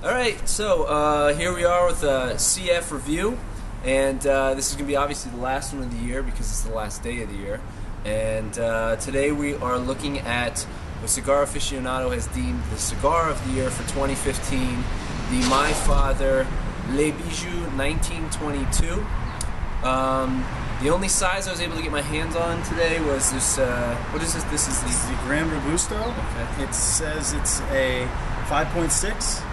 Alright, so here we are with a CF review, and this is going to be obviously the last one of the year because it's the last day of the year. And today we are looking at what Cigar Aficionado has deemed the cigar of the year for 2015, the My Father Le Bijou 1922. The only size I was able to get my hands on today was this, what is this? This is the Gran Robusto. Okay. It says it's a 5.6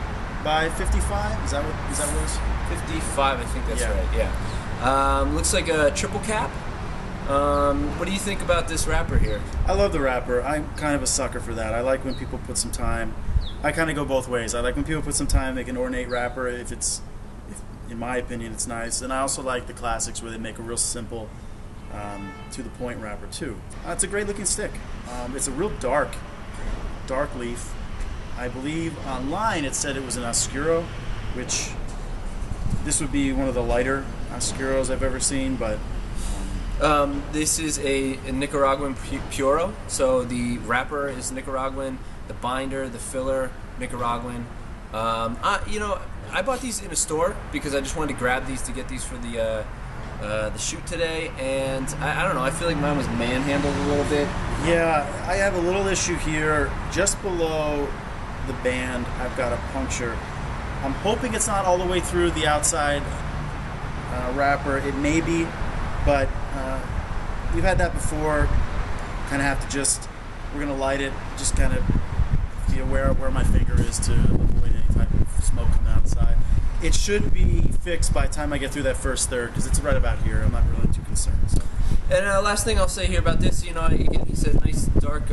by 55. Is that what it is? 55, I think that's right, yeah. Looks like a triple cap. What do you think about this wrapper here? I love the wrapper. I'm kind of a sucker for that. I like when people put some time. I kind of go both ways. I like when people put some time, make an ornate wrapper. If in my opinion, it's nice. And I also like the classics where they make a real simple, to the point wrapper too. It's a great looking stick. It's a real dark leaf. I believe online it said it was an Oscuro, which this would be one of the lighter Oscuros I've ever seen, but this is a Nicaraguan Puro, so the wrapper is Nicaraguan, the binder, the filler, Nicaraguan. I bought these in a store because I just wanted to grab these to get these for the shoot today, and I don't know, I feel like mine was manhandled a little bit. Yeah, I have a little issue here just below the band. I've got a puncture. I'm hoping it's not all the way through the outside wrapper. It may be, but we've had that before. Kind of have to we're going to light it, just kind of be aware of where my finger is to avoid any type of smoke coming outside. It should be fixed by the time I get through that first third, because it's right about here. I'm not really too concerned. So. And last thing I'll say here about this, it's a nice dark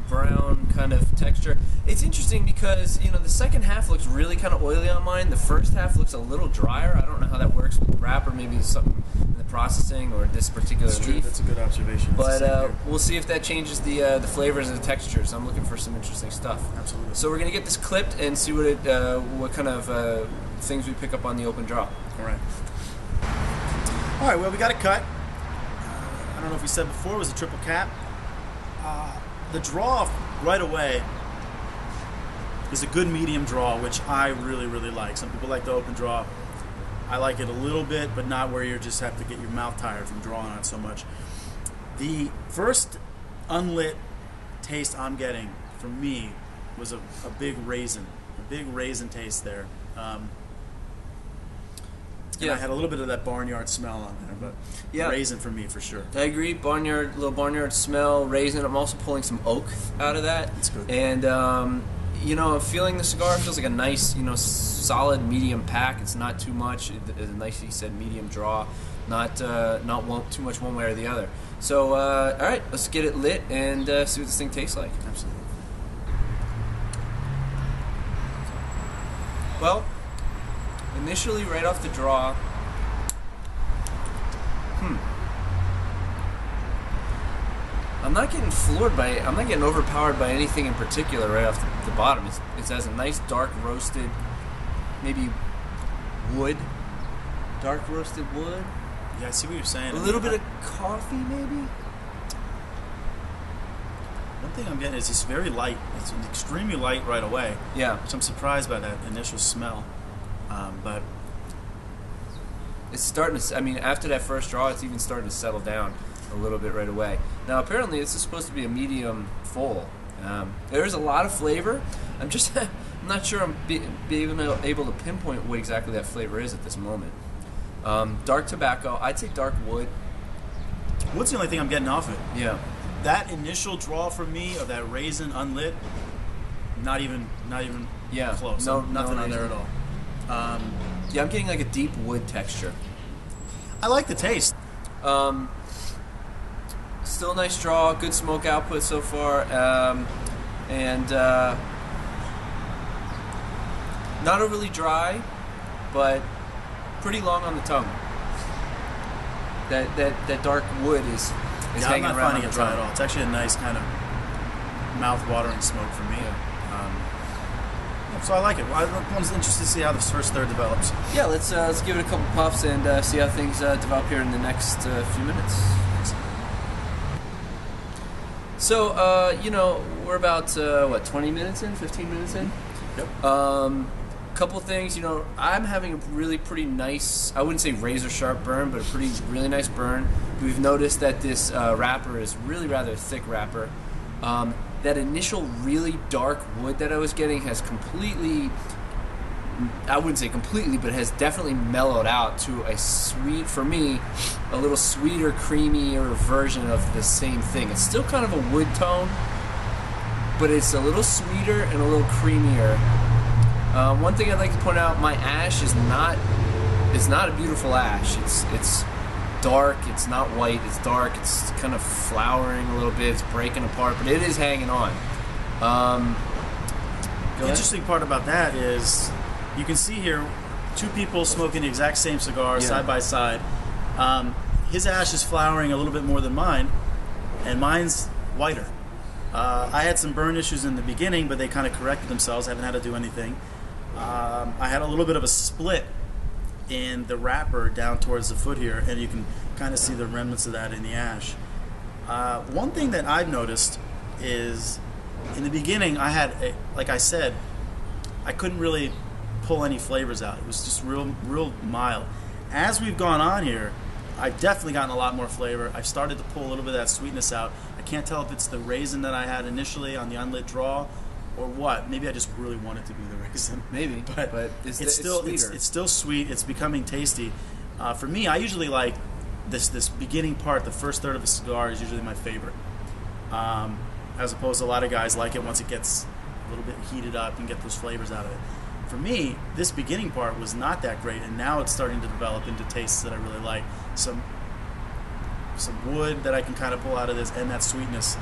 brown kind of texture. It's interesting because, the second half looks really kind of oily on mine. The first half looks a little drier. I don't know how that works with the wrapper. Maybe something in the processing or this particular That's leaf. True. That's a good observation. But we'll see if that changes the flavors and the textures. I'm looking for some interesting stuff. Absolutely. So we're going to get this clipped and see what kind of things we pick up on the open draw. All right. All right, well, we got a cut. I don't know if we said before, it was a triple cap. The draw right away is a good medium draw, which I really, really like. Some people like the open draw. I like it a little bit, but not where you just have to get your mouth tired from drawing on it so much. The first unlit taste I'm getting from me was a big raisin taste there. And I had a little bit of that barnyard smell on there, but raisin for me for sure. I agree. Little barnyard smell, raisin. I'm also pulling some oak out of that. That's good. And feeling the cigar feels like a nice, solid medium pack. It's not too much. It's a nice, you said, medium draw. Not too much one way or the other. So all right, let's get it lit and see what this thing tastes like. Absolutely. Well, initially, right off the draw, I'm not getting overpowered by anything in particular right off the bottom. It has a nice dark roasted, maybe wood, dark roasted wood. Yeah, I see what you're saying. A little bit of coffee, maybe. One thing I'm getting is it's very light. It's extremely light right away. Yeah. Which I'm surprised by that initial smell. But it's starting to, after that first draw, it's even starting to settle down a little bit right away. Now, apparently, this is supposed to be a medium full. There's a lot of flavor. I'm not sure I'm being able to pinpoint what exactly that flavor is at this moment. Dark tobacco. I'd say dark wood. Wood's the only thing I'm getting off it. Yeah. That initial draw from me of that raisin unlit, not even close. Nothing on there at all. Yeah, I'm getting like a deep wood texture. I like the taste. Still a nice draw, good smoke output so far, and not overly dry, but pretty long on the tongue. That dark wood is hanging around. I'm not finding it dry at all. It's actually a nice kind of mouth-watering smoke for me. So I like it. I'm interested to see how this first third develops. Yeah, let's give it a couple puffs and see how things develop here in the next few minutes. So, we're about, 20 minutes in, 15 minutes in? Yep. couple things, I'm having a really pretty nice, I wouldn't say razor sharp burn, but a really nice burn. We've noticed that this wrapper is really rather thick wrapper. That initial really dark wood that I was getting has completely, I wouldn't say completely, but has definitely mellowed out to a sweet, for me, a little sweeter, creamier version of the same thing. It's still kind of a wood tone, but it's a little sweeter and a little creamier. One thing I'd like to point out, my ash is not a beautiful ash. It's dark, it's not white, it's dark, it's kind of flowering a little bit, it's breaking apart, but it is hanging on. The interesting part about that is you can see here two people smoking the exact same cigar side by side. His ash is flowering a little bit more than mine, and mine's whiter. I had some burn issues in the beginning, but they kind of corrected themselves. I haven't had to do anything. I had a little bit of a split in the wrapper down towards the foot here, and you can kind of see the remnants of that in the ash. One thing that I've noticed is in the beginning like I said, I couldn't really pull any flavors out. It was just real mild. As we've gone on here, I've definitely gotten a lot more flavor. I've started to pull a little bit of that sweetness out. I can't tell if it's the raisin that I had initially on the unlit draw or what. Maybe I just really want it to be the raisin. Maybe, but it's still sweeter. It's still sweet. It's becoming tasty. For me, I usually like this beginning part. The first third of a cigar is usually my favorite, as opposed to a lot of guys like it once it gets a little bit heated up and get those flavors out of it. For me, this beginning part was not that great, and now it's starting to develop into tastes that I really like. Some wood that I can kind of pull out of this, and that sweetness.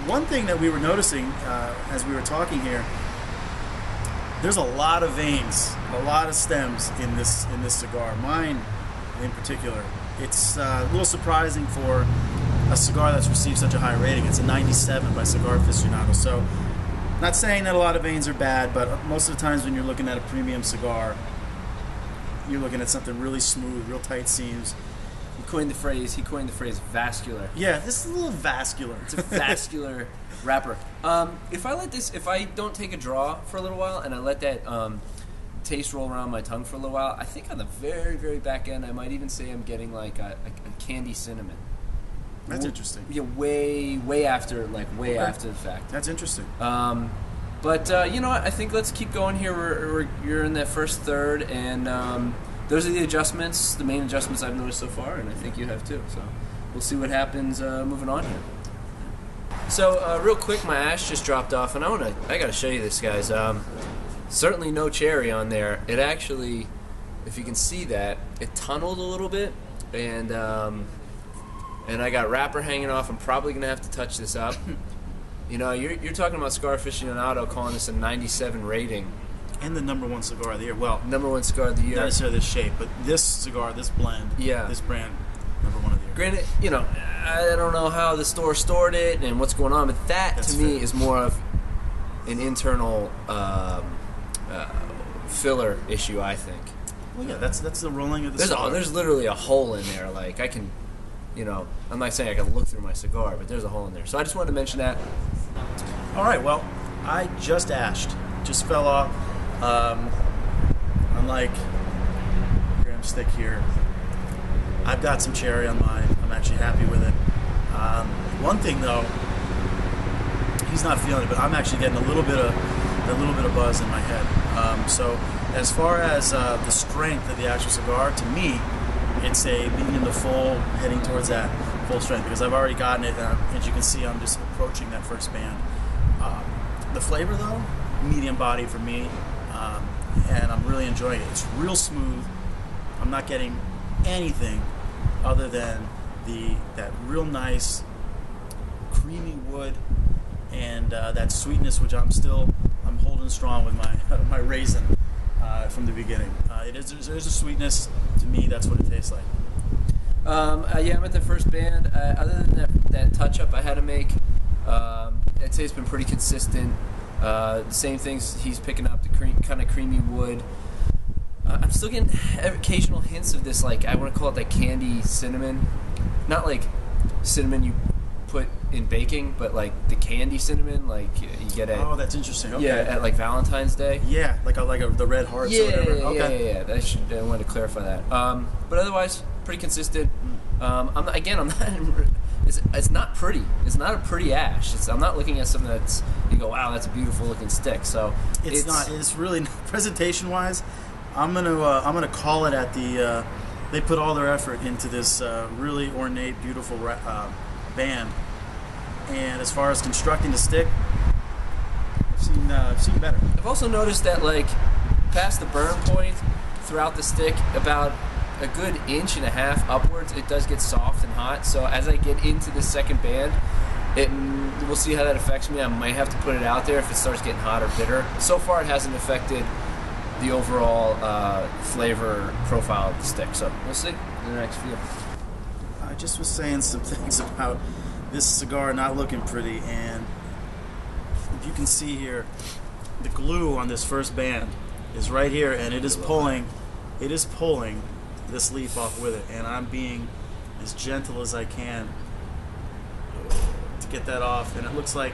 One thing that we were noticing as we were talking here, there's a lot of veins, a lot of stems in this cigar. Mine, in particular, it's a little surprising for a cigar that's received such a high rating. It's a 97 by Cigar Aficionado. So, not saying that a lot of veins are bad, but most of the times when you're looking at a premium cigar, you're looking at something really smooth, real tight seams. He coined the phrase vascular. Yeah, this is a little vascular. It's a vascular wrapper. If I don't take a draw for a little while and I let that taste roll around my tongue for a little while, I think on the very, very back end, I might even say I'm getting like a candy cinnamon. That's interesting. Yeah, way after the fact. That's interesting. But you know what? I think let's keep going here. You're in that first third, and those are the adjustments, the main adjustments I've noticed so far, and I think you have too. So we'll see what happens moving on here. So real quick, my ash just dropped off, and I got to show you this, guys. Certainly no cherry on there. It actually, if you can see that, it tunneled a little bit, and I got wrapper hanging off. I'm probably gonna have to touch this up. You know, you're talking about Cigar Aficionado calling this a 97 rating. And the #1 cigar of the year. Well, #1 cigar of the year. Not necessarily this shape, but this cigar, this blend, this brand, #1 of the year. Granted, you know, I don't know how the store stored it and what's going on, but that's to me is more of an internal filler issue, I think. Well, yeah, that's the rolling of the cigar. There's literally a hole in there. Like, I can, you know, I'm not saying I can look through my cigar, but there's a hole in there. So I just wanted to mention that. All right, well, I just ashed. Just fell off. Unlike Graham's stick here, I've got some cherry on mine. I'm actually happy with it. One thing though, he's not feeling it, but I'm actually getting a little bit of buzz in my head. So as far as the strength of the actual cigar, to me, it's a medium to full, heading towards that full strength, because I've already gotten it, and as you can see, I'm just approaching that first band. The flavor though, medium body for me, and I'm really enjoying it. It's real smooth. I'm not getting anything other than that real nice creamy wood and that sweetness, which I'm holding strong with my raisin from the beginning. There's a sweetness to me. That's what it tastes like. Yeah, I'm at the first band. Other than that touch up I had to make, I'd say it's been pretty consistent. The same things he's picking up, the kind of creamy wood. I'm still getting occasional hints of this, like, I want to call it like candy cinnamon. Not like cinnamon you put in baking, but like the candy cinnamon, like you get at Oh, that's interesting. Okay. at like Valentine's Day. Yeah, like the red hearts or whatever. Okay. Yeah. I wanted to clarify that. But otherwise, pretty consistent. I'm not. It's not pretty. It's not a pretty ash. I'm not looking at something that's you go, wow, that's a beautiful looking stick. So It's not. It's really presentation wise. I'm gonna call it at the. They put all their effort into this really ornate, beautiful band. And as far as constructing the stick, I've seen better. I've also noticed that like past the burn point throughout the stick, about a good 1.5 inches upwards, it does get soft and hot. So as I get into the second band, we'll see how that affects me. I might have to put it out there if it starts getting hot or bitter. So far, it hasn't affected the overall flavor profile of the stick. So we'll see in the next few. I just was saying some things about this cigar not looking pretty, and if you can see here, the glue on this first band is right here, and it is pulling this leaf off with it, and I'm being as gentle as I can to get that off, and it looks like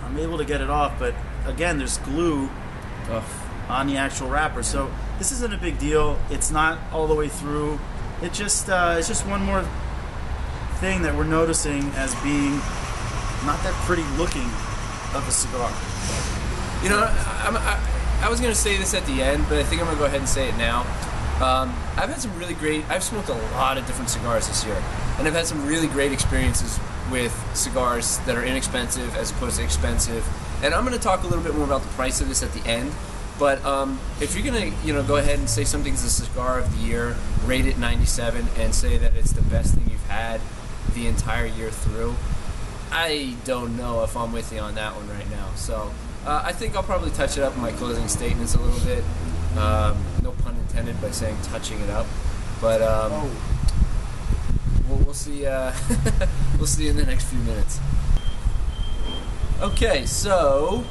I'm able to get it off, but again, there's glue on the actual wrapper, so this isn't a big deal. It's not all the way through. It's just one more thing that we're noticing as being not that pretty looking of a cigar. You know, I was going to say this at the end, but I think I'm going to go ahead and say it now. I've smoked a lot of different cigars this year, and I've had some really great experiences with cigars that are inexpensive as opposed to expensive. And I'm going to talk a little bit more about the price of this at the end. But if you're going to, go ahead and say something's a cigar of the year, rate it 97, and say that it's the best thing you've had the entire year through, I don't know if I'm with you on that one right now. So I think I'll probably touch it up in my closing statements a little bit. No pun intended by saying touching it up, but we'll see. We'll see in the next few minutes. Okay, so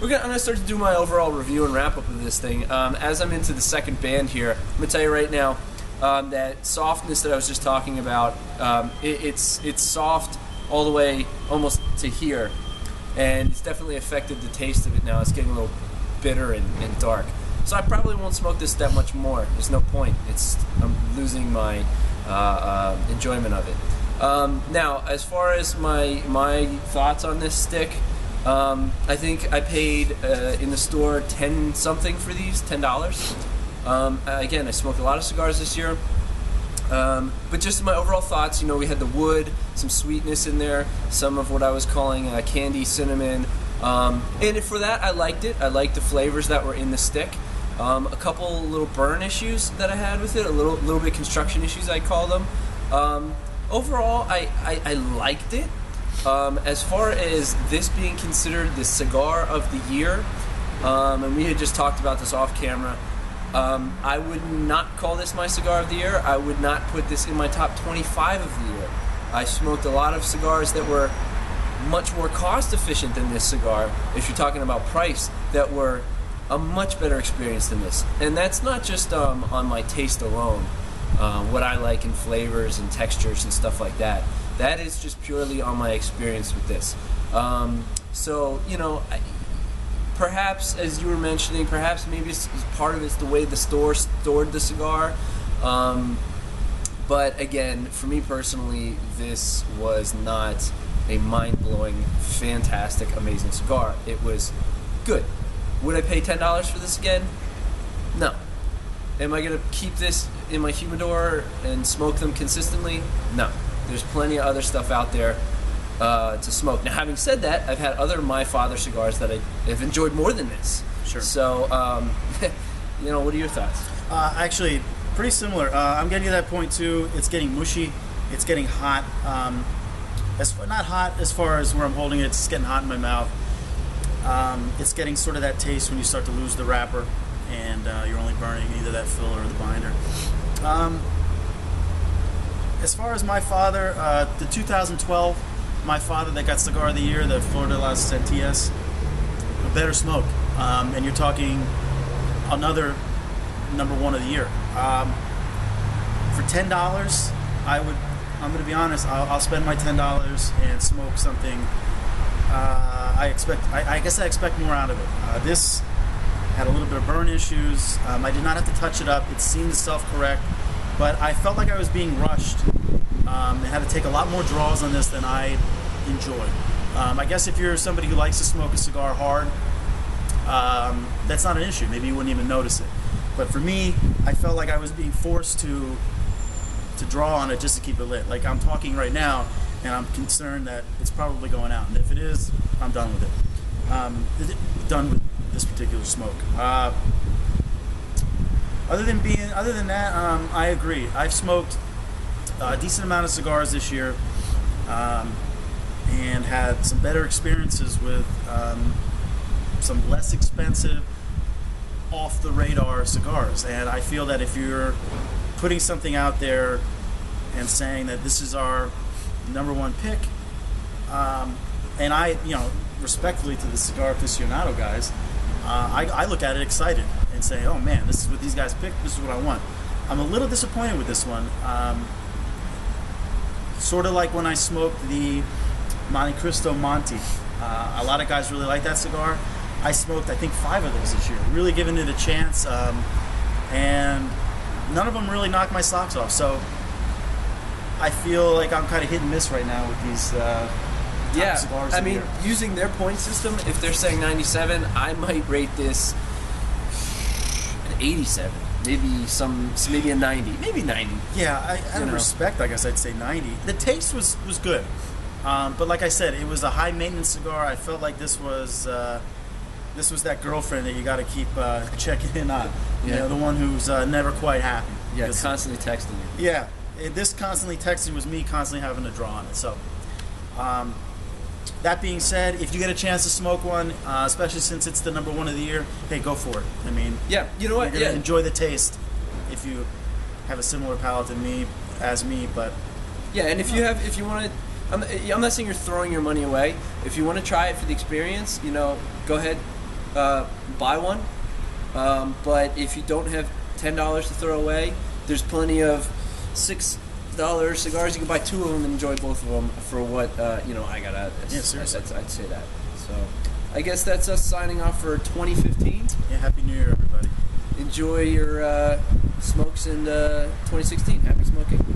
I'm gonna start to do my overall review and wrap up of this thing. As I'm into the second band here, I'm gonna tell you right now that softness that I was just talking about. It's soft all the way almost to here, and it's definitely affected the taste of it now. It's getting a little bitter and dark. So I probably won't smoke this that much more. There's no point. I'm losing my enjoyment of it. Now, as far as my thoughts on this stick, I think I paid in the store $10 something for these, $10. Again, I smoked a lot of cigars this year. But just my overall thoughts, we had the wood, some sweetness in there, some of what I was calling candy cinnamon. And for that, I liked it. I liked the flavors that were in the stick. A couple little burn issues that I had with it, a little bit construction issues, I call them. Overall, I liked it. As far as this being considered the cigar of the year, and we had just talked about this off camera, I would not call this my cigar of the year. I would not put this in my top 25 of the year. I smoked a lot of cigars that were much more cost efficient than this cigar, if you're talking about price, that were a much better experience than this. And that's not just on my taste alone, what I like in flavors and textures and stuff like that. That is just purely on my experience with this. So, perhaps, as you were mentioning, perhaps maybe part of it's the way the store stored the cigar. But again, for me personally, this was not a mind-blowing, fantastic, amazing cigar. It was good. Would I pay $10 for this again? No. Am I going to keep this in my humidor and smoke them consistently? No. There's plenty of other stuff out there to smoke. Now, having said that, I've had other My Father cigars that I have enjoyed more than this. Sure. So, what are your thoughts? Actually, pretty similar. I'm getting to that point too. It's getting mushy. It's getting hot. Not hot as far as where I'm holding it. It's getting hot in my mouth. It's getting sort of that taste when you start to lose the wrapper and you're only burning either that filler or the binder. As far as My Father, the 2012 My Father that got Cigar of the Year, the Flor de las Sentillas, a better smoke. And you're talking another number one of the year. For $10, I'm going to be honest. I'll spend my $10 and smoke something. I guess I expect more out of it. This had a little bit of burn issues. I did not have to touch it up. It seemed to self-correct, but I felt like I was being rushed. I had to take a lot more draws on this than I enjoyed. I guess if you're somebody who likes to smoke a cigar hard, that's not an issue. Maybe you wouldn't even notice it. But for me, I felt like I was being forced to draw on it just to keep it lit. Like I'm talking right now, and I'm concerned that it's probably going out. And if it is, I'm done with it. Done with this particular smoke. Other than that, I agree. I've smoked a decent amount of cigars this year, and had some better experiences with some less expensive, off the radar cigars. And I feel that if you're putting something out there and saying that this is our #1 pick, and I, respectfully to the cigar aficionado guys, I look at it excited and say, oh man, this is what these guys picked, this is what I want. I'm a little disappointed with this one. Sort of like when I smoked the Monte Cristo Monte. A lot of guys really like that cigar. I smoked, I think, 5 of those this year, really giving it a chance, and none of them really knocked my socks off. So I feel like I'm kind of hit and miss right now with these top cigars. I mean, using their point system, if they're saying 97, I might rate this an 87. Maybe a 90, maybe 90. Yeah, out of respect, I guess I'd say 90. The taste was good, but like I said, it was a high maintenance cigar. I felt like this was that girlfriend that you got to keep checking in on. Yeah. The one who's never quite happy. Yeah, constantly texting you. Yeah, this constantly texting was me constantly having to draw on it. So, that being said, if you get a chance to smoke one, especially since it's the #1 of the year, hey, go for it. I mean, yeah, you know what? You're gonna enjoy the taste if you have a similar palate to me, but yeah, and if you want to, I'm not saying you're throwing your money away. If you want to try it for the experience, go ahead, buy one. But if you don't have $10 to throw away, there's plenty of $6 cigars. You can buy 2 of them and enjoy both of them for what I got out of this. Yeah, seriously. I'd say that. So I guess that's us signing off for 2015. Yeah, Happy New Year, everybody. Enjoy your smokes in 2016. Happy smoking.